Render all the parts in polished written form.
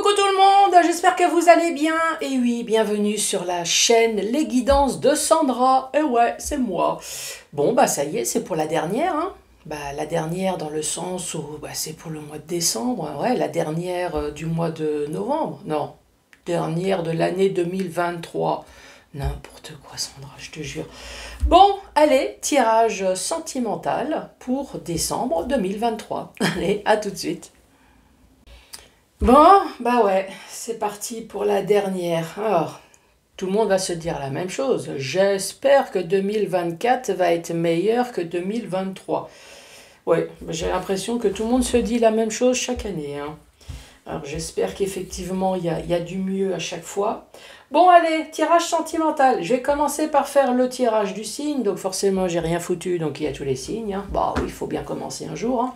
Coucou tout le monde, j'espère que vous allez bien. Et oui, bienvenue sur la chaîne Les Guidances de Sandra. Et ouais, c'est moi. Bon, bah ça y est, c'est pour la dernière. Hein. Bah, la dernière dans le sens où bah, c'est pour le mois de décembre. Ouais, la dernière du mois de novembre. Non, dernière de l'année 2023. N'importe quoi, Sandra, je te jure. Bon, allez, tirage sentimental pour décembre 2023. Allez, à tout de suite. Bon, bah ouais, c'est parti pour la dernière. Alors, tout le monde va se dire la même chose. J'espère que 2024 va être meilleur que 2023. Ouais, j'ai l'impression que tout le monde se dit la même chose chaque année. Hein. Alors, j'espère qu'effectivement, il y a du mieux à chaque fois. Bon, allez, tirage sentimental. Je vais commencer par faire le tirage du signe. Donc, forcément, j'ai rien foutu, donc il y a tous les signes. Hein. Bah oui, il faut bien commencer un jour. Hein.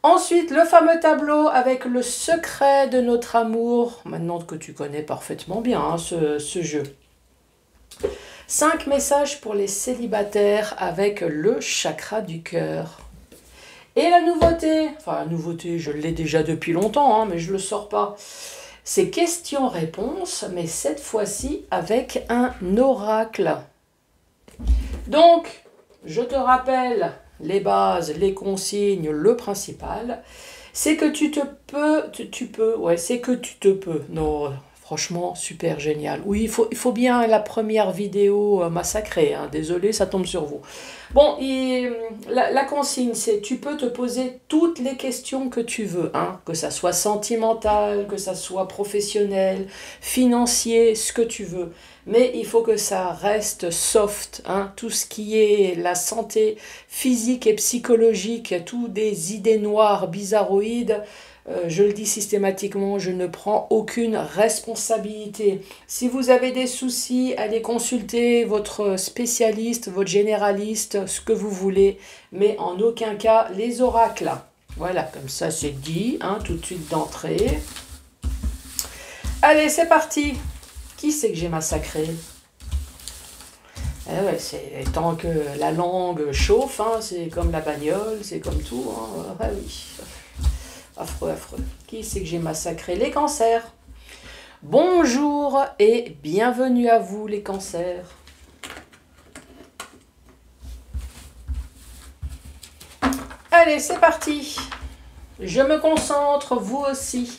Ensuite, le fameux tableau avec le secret de notre amour, maintenant que tu connais parfaitement bien hein, ce jeu. 5 messages pour les célibataires avec le chakra du cœur. Et la nouveauté, enfin la nouveauté, je l'ai déjà depuis longtemps, hein, mais je ne le sors pas. C'est questions-réponses, mais cette fois-ci avec un oracle. Donc, je te rappelle les bases, les consignes, le principal, c'est que tu peux, ouais, c'est que tu te peux. Non, franchement, super génial. Oui, il faut bien la première vidéo massacrée, hein, désolé, ça tombe sur vous. Bon, la consigne, c'est tu peux te poser toutes les questions que tu veux, hein, que ça soit sentimental, que ça soit professionnel, financier, ce que tu veux. Mais il faut que ça reste soft, hein, tout ce qui est la santé physique et psychologique, toutes des idées noires, bizarroïdes, je le dis systématiquement, je ne prends aucune responsabilité. Si vous avez des soucis, allez consulter votre spécialiste, votre généraliste, ce que vous voulez, mais en aucun cas les oracles. Voilà, comme ça c'est dit, hein, tout de suite d'entrée. Allez, c'est parti. Qui c'est que j'ai massacré? Eh ouais, c'est tant que la langue chauffe, hein, c'est comme la bagnole, c'est comme tout. Hein. Ah oui, affreux, affreux. Qui c'est que j'ai massacré? Les cancers. Bonjour et bienvenue à vous les cancers. Allez, c'est parti. Je me concentre, vous aussi.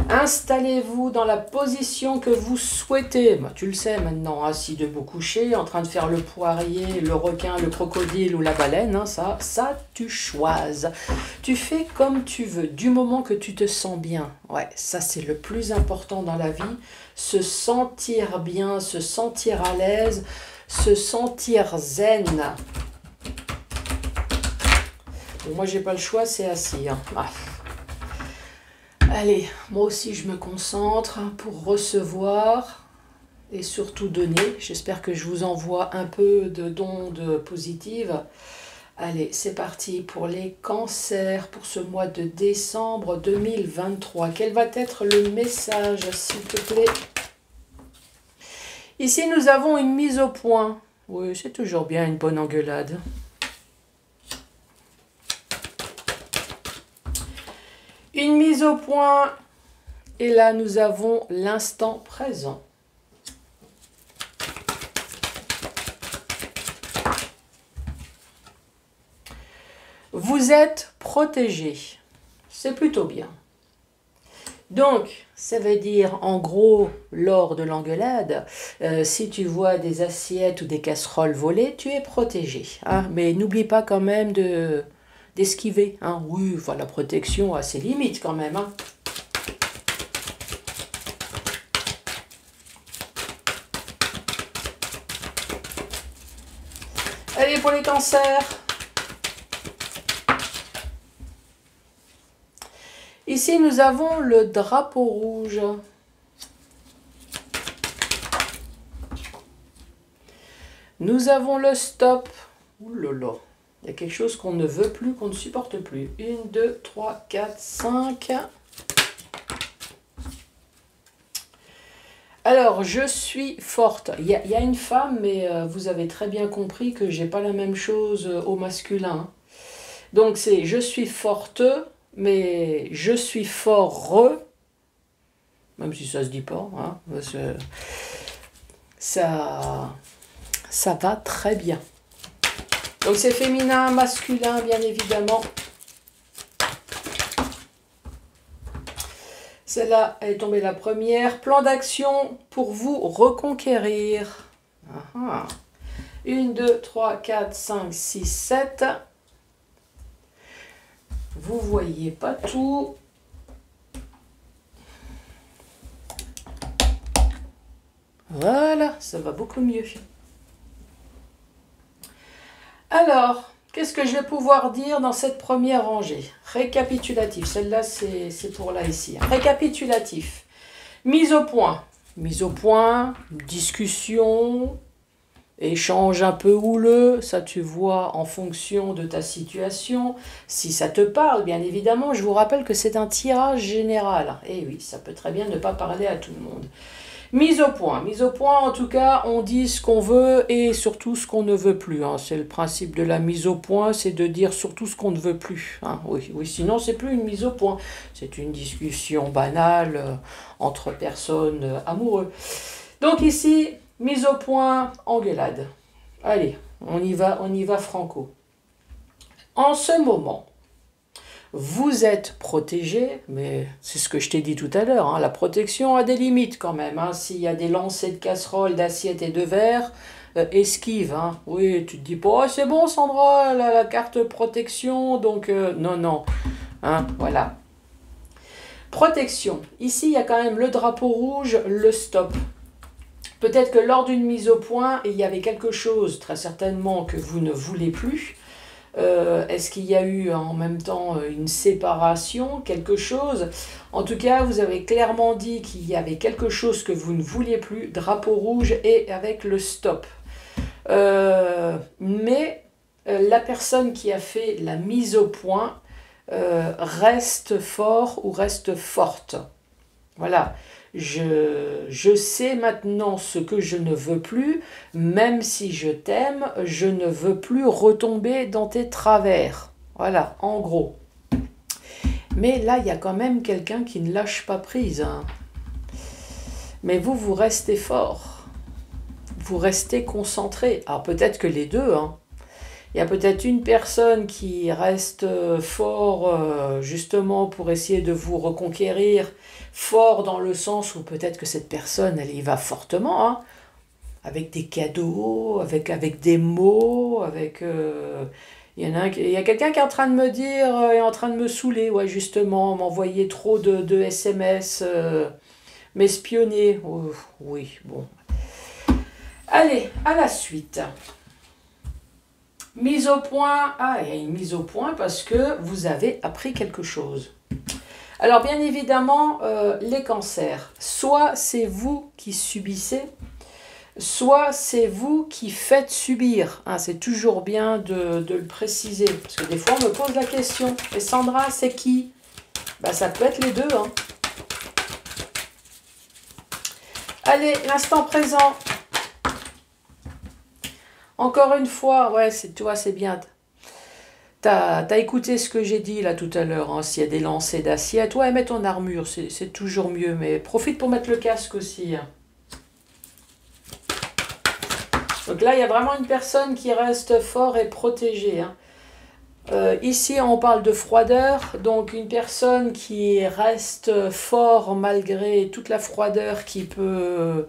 Installez-vous dans la position que vous souhaitez. Bah, tu le sais maintenant, assis debout couché, en train de faire le poirier, le requin, le crocodile ou la baleine. Hein, ça, tu choisis. Tu fais comme tu veux, du moment que tu te sens bien. Ouais, ça c'est le plus important dans la vie. Se sentir bien, se sentir à l'aise, se sentir zen. Bon, moi, j'ai pas le choix, c'est assis. Hein. Ah. Allez, moi aussi je me concentre pour recevoir et surtout donner. J'espère que je vous envoie un peu d'ondes positives. Allez, c'est parti pour les cancers pour ce mois de décembre 2023. Quel va être le message, s'il te plaît? Ici, nous avons une mise au point. Oui, c'est toujours bien une bonne engueulade. Une mise au point, et là nous avons l'instant présent. Vous êtes protégé, c'est plutôt bien. Donc, ça veut dire, en gros, lors de l'engueulade, si tu vois des assiettes ou des casseroles volées, tu es protégé. Hein, mais n'oublie pas quand même d'esquiver. Hein. Oui, enfin, la protection a ses limites quand même. Hein. Allez, pour les cancers. Ici, nous avons le drapeau rouge. Nous avons le stop. Ouh là là. Il y a quelque chose qu'on ne veut plus, qu'on ne supporte plus. 1, 2, 3, 4, 5. Alors, je suis forte. Il y a une femme, mais vous avez très bien compris que j'ai pas la même chose au masculin. Donc, c'est je suis forte, mais je suis fort. même si ça se dit pas, hein, parce que ça va très bien. Donc c'est féminin, masculin, bien évidemment. Celle-là, elle est tombée la première. Plan d'action pour vous reconquérir. 1, 2, 3, 4, 5, 6, 7. Vous voyez pas tout. Voilà, ça va beaucoup mieux. Alors, qu'est-ce que je vais pouvoir dire dans cette première rangée? Récapitulatif, celle-là c'est pour là ici. Récapitulatif, mise au point. Mise au point, discussion, échange un peu houleux, ça tu vois en fonction de ta situation. Si ça te parle, bien évidemment, je vous rappelle que c'est un tirage général. Et oui, ça peut très bien ne pas parler à tout le monde. Mise au point, en tout cas, on dit ce qu'on veut et surtout ce qu'on ne veut plus. Hein. C'est le principe de la mise au point, c'est de dire surtout ce qu'on ne veut plus. Hein. Oui, sinon c'est plus une mise au point. C'est une discussion banale entre personnes amoureuses. Donc ici, mise au point, engueulade. Allez, on y va franco. En ce moment, vous êtes protégé, mais c'est ce que je t'ai dit tout à l'heure, hein, la protection a des limites quand même. Hein, s'il y a des lancers de casseroles, d'assiettes et de verres, esquive. Hein. Oui, tu te dis pas, oh, c'est bon Sandra, la carte protection, donc non. Hein, voilà. Protection. Ici, il y a quand même le drapeau rouge, le stop. Peut-être que lors d'une mise au point, il y avait quelque chose, très certainement, que vous ne voulez plus. Est-ce qu'il y a eu en même temps une séparation, quelque chose? En tout cas, vous avez clairement dit qu'il y avait quelque chose que vous ne vouliez plus, drapeau rouge et avec le stop. Mais la personne qui a fait la mise au point reste fort ou reste forte. Voilà. Je sais maintenant ce que je ne veux plus, même si je t'aime, je ne veux plus retomber dans tes travers. Voilà, en gros. Mais là, il y a quand même quelqu'un qui ne lâche pas prise. Hein. Mais vous restez fort. Vous restez concentré. Alors peut-être que les deux, hein. Il y a peut-être une personne qui reste fort justement pour essayer de vous reconquérir, fort dans le sens où peut-être que cette personne, elle y va fortement, hein, avec des cadeaux, avec des mots, il y a quelqu'un qui est en train de me dire, est en train de me saouler, ouais, justement, m'envoyer trop de SMS, m'espionner. Oh, oui, bon. Allez, à la suite. Mise au point, il y a une mise au point parce que vous avez appris quelque chose. Alors bien évidemment, les cancers, soit c'est vous qui subissez, soit c'est vous qui faites subir. Hein, c'est toujours bien de le préciser, parce que des fois on me pose la question, et Sandra, c'est qui? Ben, ça peut être les deux. Hein. Allez, l'instant présent. Encore une fois, ouais, tu vois, c'est bien. T'as écouté ce que j'ai dit là tout à l'heure, hein, s'il y a des lancers d'assiettes. Ouais, mets ton armure, c'est toujours mieux, mais profite pour mettre le casque aussi. Hein. Donc là, il y a vraiment une personne qui reste fort et protégée. Hein. Ici, on parle de froideur, donc une personne qui reste fort malgré toute la froideur qui peut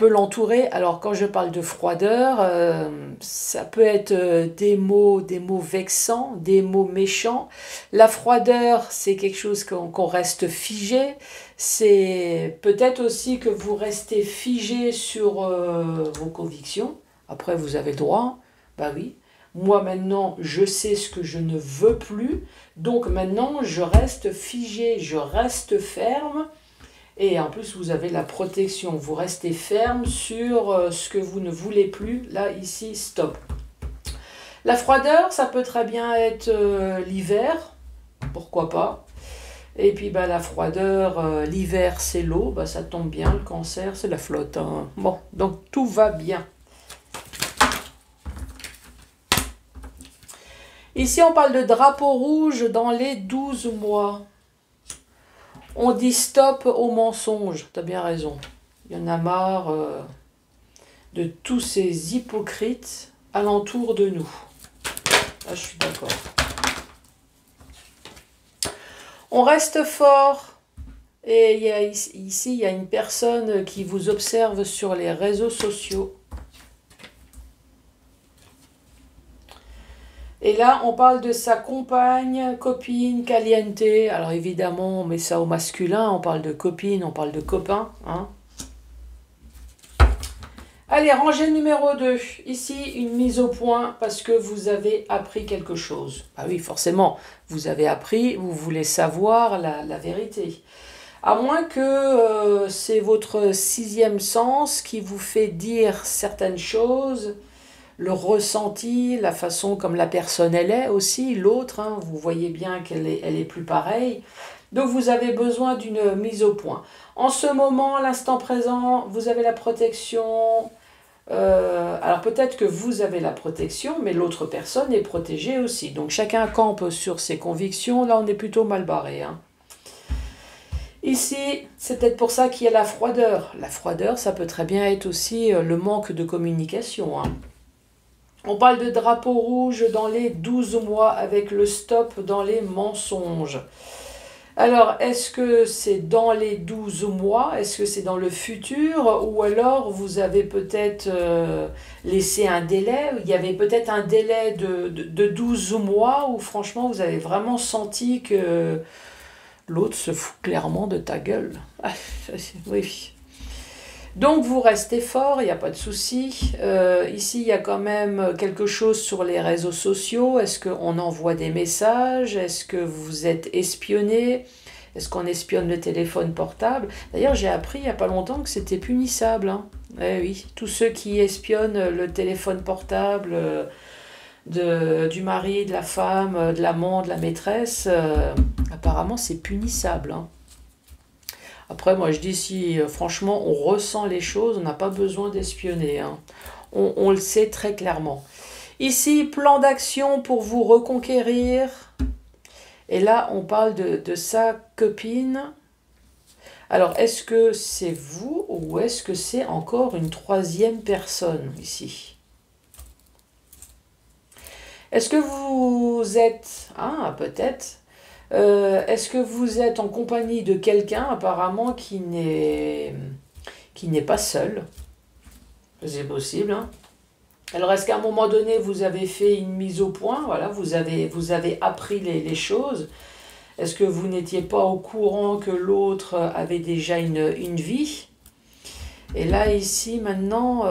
l'entourer. Alors quand je parle de froideur, ça peut être des mots vexants, des mots méchants. La froideur, c'est quelque chose qu'on reste figé. C'est peut-être aussi que vous restez figé sur vos convictions. Après, vous avez le droit. Bah oui. Moi maintenant, je sais ce que je ne veux plus. Donc maintenant, je reste figé, je reste ferme. Et en plus, vous avez la protection. Vous restez ferme sur ce que vous ne voulez plus. Là, ici, stop. La froideur, ça peut très bien être l'hiver. Pourquoi pas. Et puis, la froideur, l'hiver, c'est l'eau. Ça tombe bien. Le cancer, c'est la flotte. Hein. Bon, donc tout va bien. Ici, on parle de drapeau rouge dans les 12 mois. On dit stop au mensonge. T'as bien raison. Il y en a marre de tous ces hypocrites alentour de nous. Là, je suis d'accord. On reste fort. Et ici, il y a une personne qui vous observe sur les réseaux sociaux. Et là, on parle de sa compagne, copine, caliente. Alors évidemment, on met ça au masculin. On parle de copine, on parle de copain. Hein. Allez, rangée numéro 2. Ici, une mise au point parce que vous avez appris quelque chose. Ah oui, forcément, vous avez appris, vous voulez savoir la vérité. À moins que c'est votre sixième sens qui vous fait dire certaines choses, le ressenti, la façon comme la personne elle est aussi, l'autre, hein, vous voyez bien qu'elle est plus pareille. Donc vous avez besoin d'une mise au point. En ce moment, l'instant présent, vous avez la protection. Alors peut-être que vous avez la protection, mais l'autre personne est protégée aussi. Donc chacun campe sur ses convictions. Là, on est plutôt mal barré. Hein. Ici, c'est peut-être pour ça qu'il y a la froideur. La froideur, ça peut très bien être aussi le manque de communication. Hein. On parle de drapeau rouge dans les 12 mois avec le stop dans les mensonges. Alors, est-ce que c'est dans les 12 mois? Est-ce que c'est dans le futur? Ou alors, vous avez peut-être laissé un délai? Il y avait peut-être un délai de 12 mois où, franchement, vous avez vraiment senti que l'autre se fout clairement de ta gueule. Ah, oui. Donc, vous restez fort, il n'y a pas de souci. Ici, il y a quand même quelque chose sur les réseaux sociaux. Est-ce qu'on envoie des messages? Est-ce que vous êtes espionné? Est-ce qu'on espionne le téléphone portable? D'ailleurs, j'ai appris il n'y a pas longtemps que c'était punissable. Hein. Eh oui, tous ceux qui espionnent le téléphone portable du mari, de la femme, de l'amant, de la maîtresse, apparemment, c'est punissable. Hein. Après, moi, je dis si franchement, on ressent les choses, on n'a pas besoin d'espionner. Hein. On le sait très clairement. Ici, plan d'action pour vous reconquérir. Et là, on parle de sa copine. Alors, est-ce que c'est vous ou est-ce que c'est encore une troisième personne ici? Est-ce que vous êtes... Ah, peut-être... est-ce que vous êtes en compagnie de quelqu'un apparemment qui n'est pas seul? C'est possible. Hein. Alors est-ce qu'à un moment donné vous avez fait une mise au point? Voilà, vous avez appris les choses. Est-ce que vous n'étiez pas au courant que l'autre avait déjà une vie? Et là ici maintenant...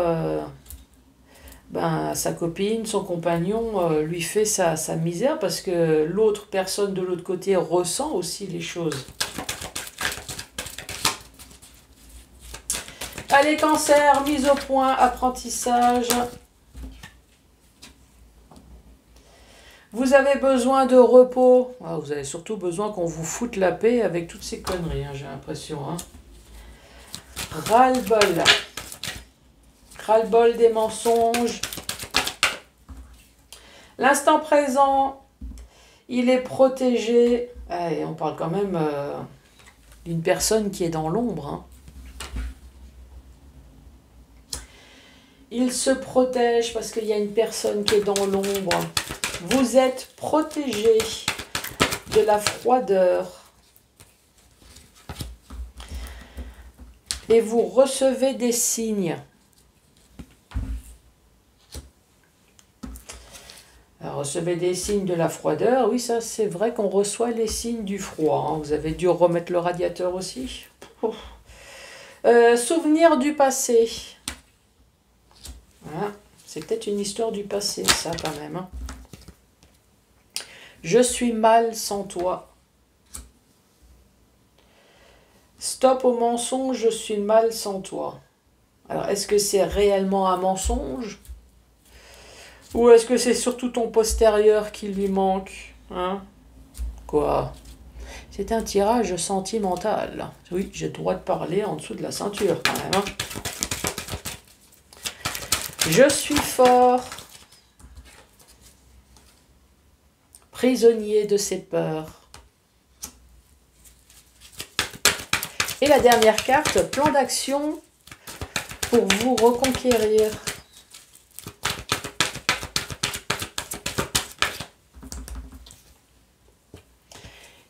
sa copine, son compagnon lui fait sa misère parce que l'autre personne de l'autre côté ressent aussi les choses. Allez, cancer, mise au point, apprentissage. Vous avez besoin de repos. Ah, vous avez surtout besoin qu'on vous foute la paix avec toutes ces conneries, hein, j'ai l'impression. Hein. Ras-le-bol. Ras-le-bol des mensonges. L'instant présent, il est protégé. Et on parle quand même d'une personne qui est dans l'ombre. Hein. Il se protège parce qu'il y a une personne qui est dans l'ombre. Vous êtes protégé de la froideur. Et vous recevez des signes. Alors, recevez des signes de la froideur. Oui, ça c'est vrai qu'on reçoit les signes du froid. Hein. Vous avez dû remettre le radiateur aussi. Souvenir du passé. Voilà. C'est peut-être une histoire du passé, ça quand même. Hein. Je suis mal sans toi. Stop au mensonge, je suis mal sans toi. Alors, est-ce que c'est réellement un mensonge? Ou est-ce que c'est surtout ton postérieur qui lui manque? Hein? Quoi? C'est un tirage sentimental. Oui, j'ai le droit de parler en dessous de la ceinture quand même. Hein? Je suis fort. Prisonnier de ses peurs. Et la dernière carte, plan d'action pour vous reconquérir.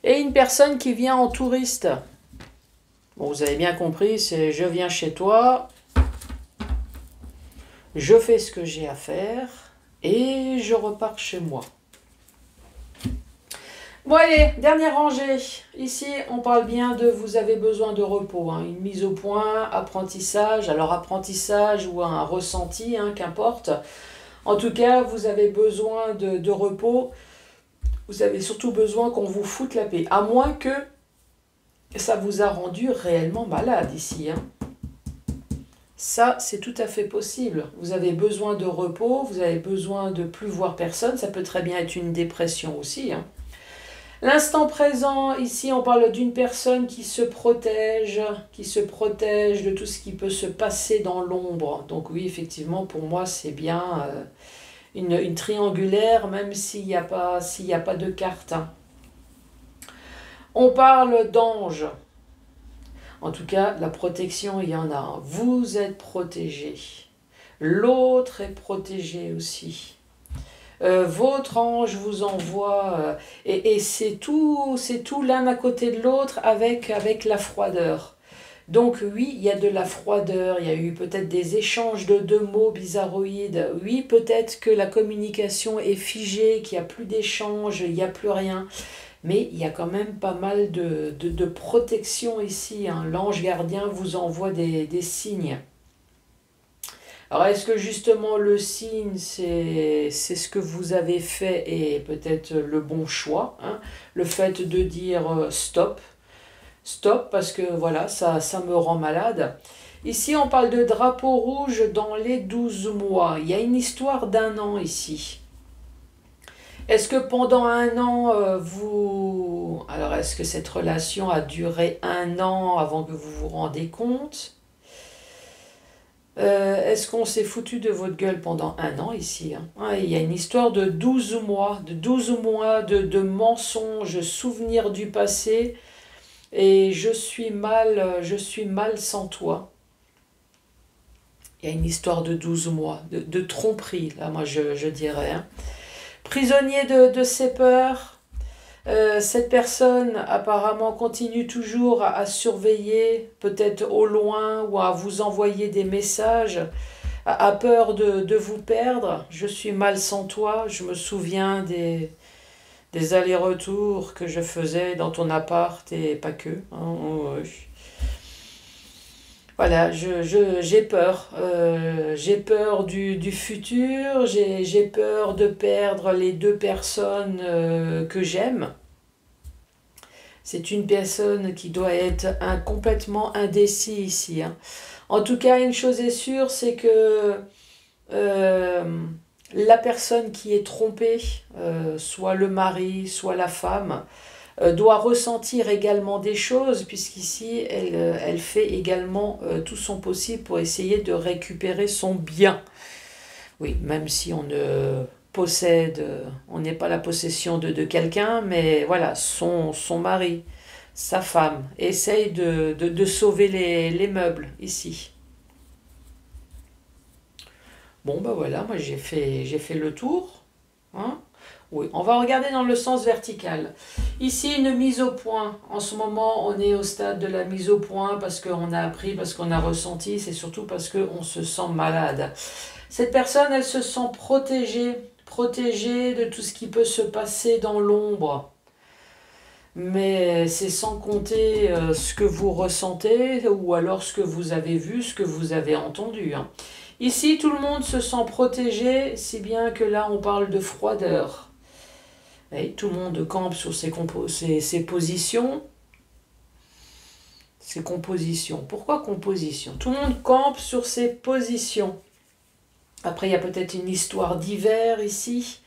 Et une personne qui vient en touriste. Bon, vous avez bien compris, c'est je viens chez toi, je fais ce que j'ai à faire et je repars chez moi. Bon allez, dernière rangée. Ici, on parle bien de vous avez besoin de repos. Hein, une mise au point, apprentissage. Alors apprentissage ou un ressenti, hein, qu'importe. En tout cas, vous avez besoin de repos. Vous avez surtout besoin qu'on vous foute la paix. À moins que ça vous a rendu réellement malade ici. Hein. Ça, c'est tout à fait possible. Vous avez besoin de repos, vous avez besoin de plus voir personne. Ça peut très bien être une dépression aussi. Hein. L'instant présent, ici, on parle d'une personne qui se protège de tout ce qui peut se passer dans l'ombre. Donc oui, effectivement, pour moi, c'est bien une triangulaire, même s'il n'y a pas de carte. Hein. On parle d'ange. En tout cas, la protection, il y en a. Vous êtes protégé. L'autre est protégé aussi. Votre ange vous envoie, et c'est tout l'un à côté de l'autre avec la froideur. Donc oui, il y a de la froideur, il y a eu peut-être des échanges de mots bizarroïdes, oui, peut-être que la communication est figée, qu'il n'y a plus d'échanges, il n'y a plus rien, mais il y a quand même pas mal de protection ici, hein. L'ange gardien vous envoie des signes. Alors, est-ce que justement le signe, c'est ce que vous avez fait et peut-être le bon choix, hein? Le fait de dire stop, stop, parce que voilà, ça me rend malade. Ici, on parle de drapeau rouge dans les 12 mois. Il y a une histoire d'un an ici. Est-ce que pendant un an, Alors, est-ce que cette relation a duré un an avant que vous vous rendez compte ? Est-ce qu'on s'est foutu de votre gueule pendant un an ici, hein? Ouais, il y a une histoire de 12 mois, de mensonges, souvenirs du passé, et je suis mal sans toi. Il y a une histoire de 12 mois, de tromperie, là, moi je dirais. Hein. Prisonnier de ses peurs. Cette personne apparemment continue toujours à surveiller, peut-être au loin, ou à vous envoyer des messages, a peur de vous perdre. Je suis mal sans toi, je me souviens des allers-retours que je faisais dans ton appart et pas que. Hein. Voilà, j'ai peur. J'ai peur du futur, j'ai peur de perdre les deux personnes que j'aime. C'est une personne qui doit être complètement indécis ici. Hein. En tout cas, une chose est sûre, c'est que la personne qui est trompée, soit le mari, soit la femme, doit ressentir également des choses, puisqu'ici, elle fait également tout son possible pour essayer de récupérer son bien. Oui, même si on ne possède, on n'est pas la possession de quelqu'un, mais voilà, son mari, sa femme, essaye de sauver les meubles ici. Bon, ben voilà, moi j'ai fait le tour. Hein. Oui, on va regarder dans le sens vertical. Ici, une mise au point. En ce moment, on est au stade de la mise au point parce qu'on a appris, parce qu'on a ressenti, c'est surtout parce qu'on se sent malade. Cette personne, elle se sent protégée de tout ce qui peut se passer dans l'ombre. Mais c'est sans compter ce que vous ressentez ou alors ce que vous avez vu, ce que vous avez entendu. Hein. Ici, tout le monde se sent protégé, si bien que là, on parle de froideur. Et tout le monde campe sur ses positions. Ses compositions. Pourquoi composition? Tout le monde campe sur ses positions. Après, il y a peut-être une histoire d'hiver ici.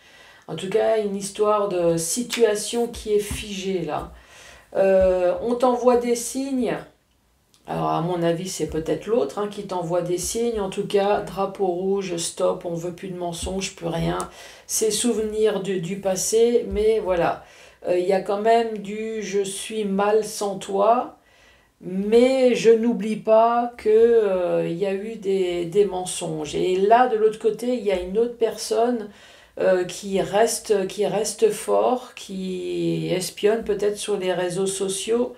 En tout cas, une histoire de situation qui est figée là. On t'envoie des signes. Alors, à mon avis, c'est peut-être l'autre hein, qui t'envoie des signes. En tout cas, drapeau rouge, stop, on veut plus de mensonges, plus rien. C'est souvenir du passé, mais voilà. Il y a quand même du « je suis mal sans toi ». Mais je n'oublie pas que, il y a eu des mensonges. Et là, de l'autre côté, il y a une autre personne qui reste fort, qui espionne peut-être sur les réseaux sociaux,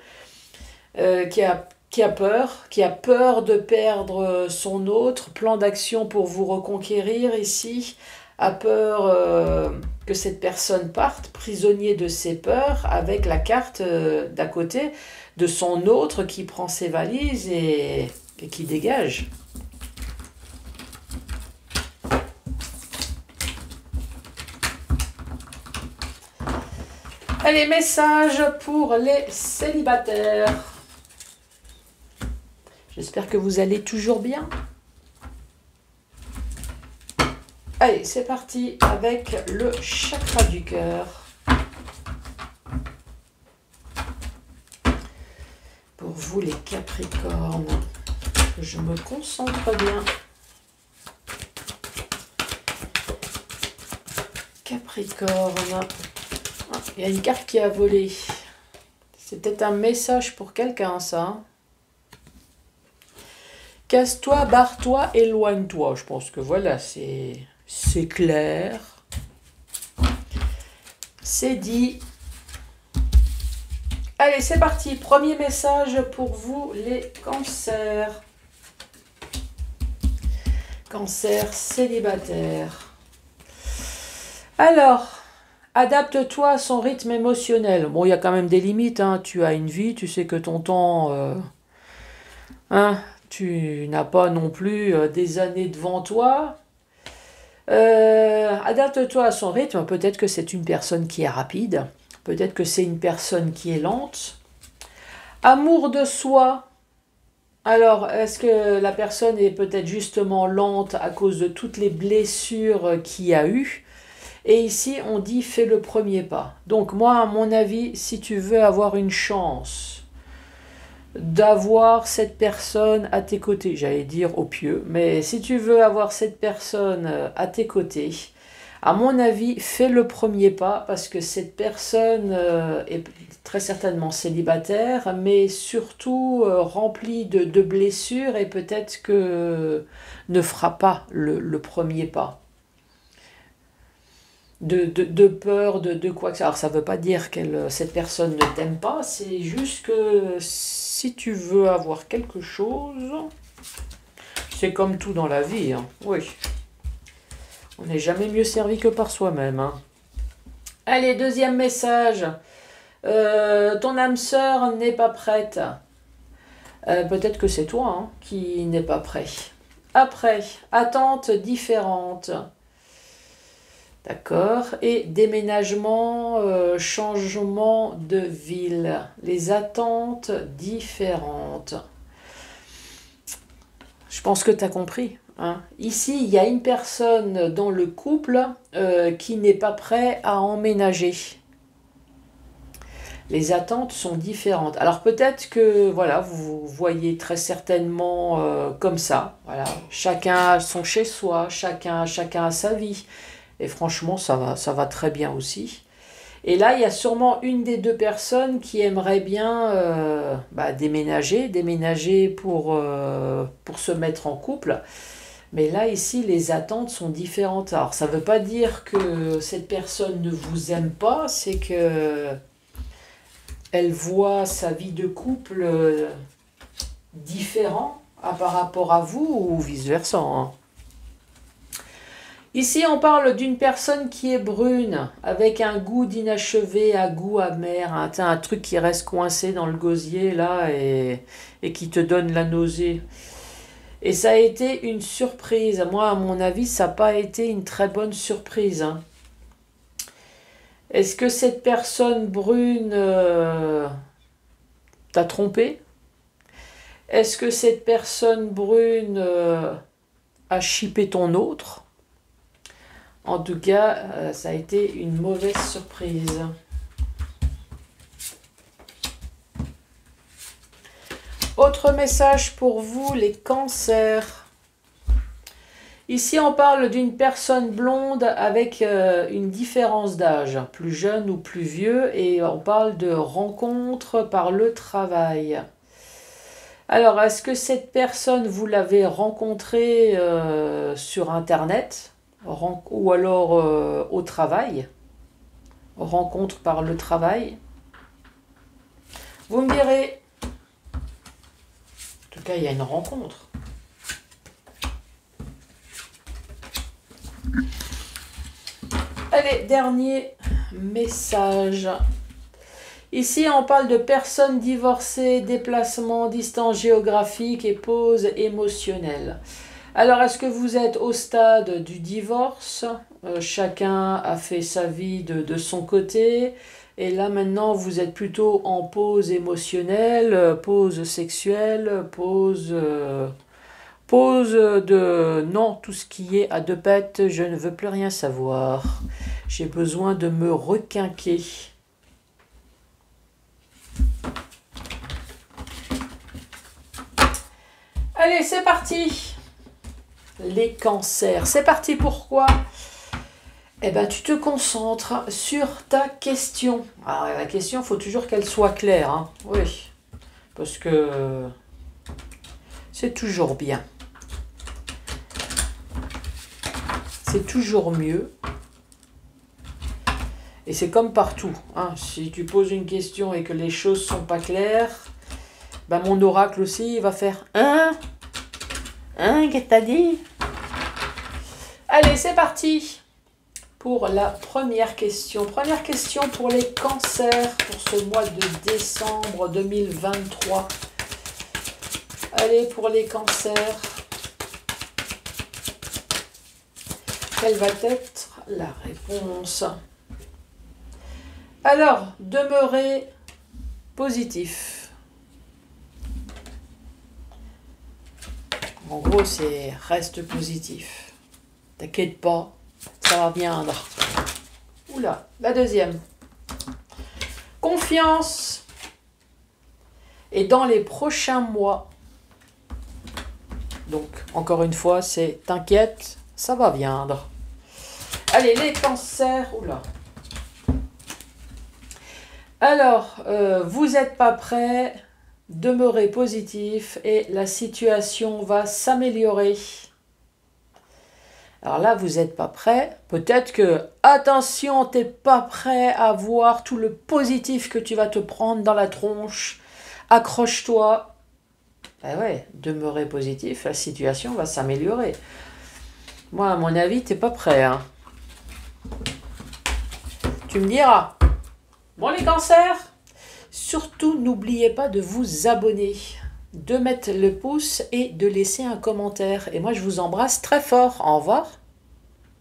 qui a peur de perdre son autre, plan d'action pour vous reconquérir ici, a peur que cette personne parte, prisonnier de ses peurs, avec la carte d'à côté de son autre qui prend ses valises et qui dégage. Allez, message pour les célibataires. J'espère que vous allez toujours bien. Allez, c'est parti avec le chakra du cœur. Pour vous les Capricornes, que je me concentre bien. Capricorne. Ah, il y a une carte qui a volé. C'est peut-être un message pour quelqu'un, ça. Casse-toi, barre-toi, éloigne-toi. Je pense que voilà, c'est clair. C'est dit. Allez, c'est parti. Premier message pour vous, les cancers. Cancer célibataire. Alors, adapte-toi à son rythme émotionnel. Bon, il y a quand même des limites, hein. Tu as une vie, tu sais que ton temps... tu n'as pas non plus des années devant toi. Adapte-toi à son rythme. Peut-être que c'est une personne qui est rapide. Peut-être que c'est une personne qui est lente. Amour de soi. Alors, est-ce que la personne est peut-être justement lente à cause de toutes les blessures qu'il y a eu? Et ici, on dit fais le premier pas. Donc moi, à mon avis, si tu veux avoir une chance d'avoir cette personne à tes côtés, j'allais dire au pieu, mais si tu veux avoir cette personne à tes côtés, à mon avis, fais le premier pas parce que cette personne est très certainement célibataire, mais surtout remplie de blessures et peut-être que ne fera pas le premier pas. De peur, de quoi que ça. Alors ça ne veut pas dire que cette personne ne t'aime pas, c'est juste que si tu veux avoir quelque chose, c'est comme tout dans la vie, hein. Oui. On n'est jamais mieux servi que par soi-même, hein. Allez, deuxième message. Ton âme sœur n'est pas prête. Peut-être que c'est toi hein, qui n'est pas prêt. Après, attente différente. D'accord. Et déménagement, changement de ville. Les attentes différentes. Je pense que tu as compris. Hein. Ici, il y a une personne dans le couple qui n'est pas prêt à emménager. Les attentes sont différentes. Alors peut-être que voilà, vous voyez très certainement comme ça. Voilà. Chacun a son chez-soi, chacun a sa vie. Et franchement, ça va très bien aussi. Et là, il y a sûrement une des deux personnes qui aimerait bien déménager pour se mettre en couple. Mais là, ici, les attentes sont différentes. Alors, ça ne veut pas dire que cette personne ne vous aime pas, c'est que elle voit sa vie de couple différent par rapport à vous ou vice-versa, hein. Ici, on parle d'une personne qui est brune, avec un goût d'inachevé, un goût amer, un truc qui reste coincé dans le gosier, là, et qui te donne la nausée. Et ça a été une surprise. Moi, à mon avis, ça n'a pas été une très bonne surprise, hein. Est-ce que cette personne brune t'a trompé? Est-ce que cette personne brune a chippé ton autre? En tout cas, ça a été une mauvaise surprise. Autre message pour vous, les cancers. Ici, on parle d'une personne blonde avec une différence d'âge, plus jeune ou plus vieux, et on parle de rencontre par le travail. Alors, est-ce que cette personne, vous l'avez rencontrée sur Internet ou alors au travail? Rencontre par le travail? Vous me direz. En tout cas, il y a une rencontre. Allez, dernier message. Ici, on parle de personnes divorcées, déplacement, distance géographique et pause émotionnelle. Alors, est-ce que vous êtes au stade du divorce? Chacun a fait sa vie de son côté. Et là, maintenant, vous êtes plutôt en pause émotionnelle, pause sexuelle, pause de... Non, tout ce qui est à deux pattes, je ne veux plus rien savoir. J'ai besoin de me requinquer. Allez, c'est parti. Les cancers. C'est parti, pourquoi? Eh bien, tu te concentres sur ta question. Alors, la question, il faut toujours qu'elle soit claire. Hein. Oui, parce que c'est toujours bien. C'est toujours mieux. Et c'est comme partout. Hein. Si tu poses une question et que les choses ne sont pas claires, ben mon oracle aussi, il va faire « Hein? Qu'est-ce que t'as dit ?» Allez, c'est parti pour la première question. Première question pour les cancers pour ce mois de décembre 2023. Allez, pour les cancers. Quelle va être la réponse? Alors, demeurez positif. En gros, c'est reste positif. T'inquiète pas, ça va viendre. Oula, la deuxième. Confiance. Et dans les prochains mois. Donc, encore une fois, c'est t'inquiète, ça va viendre. Allez, les cancers. Oula. Alors, vous n'êtes pas prêts, demeurez positif et la situation va s'améliorer. Alors là, vous n'êtes pas prêts. Peut-être que, attention, tu n'es pas prêt à voir tout le positif que tu vas te prendre dans la tronche. Accroche-toi. Ben ouais, demeurez positif, la situation va s'améliorer. Moi, à mon avis, tu n'es pas prêt. Hein. Tu me diras. Bon, les cancers, surtout n'oubliez pas de vous abonner, de mettre le pouce et de laisser un commentaire. Et moi, je vous embrasse très fort. Au revoir.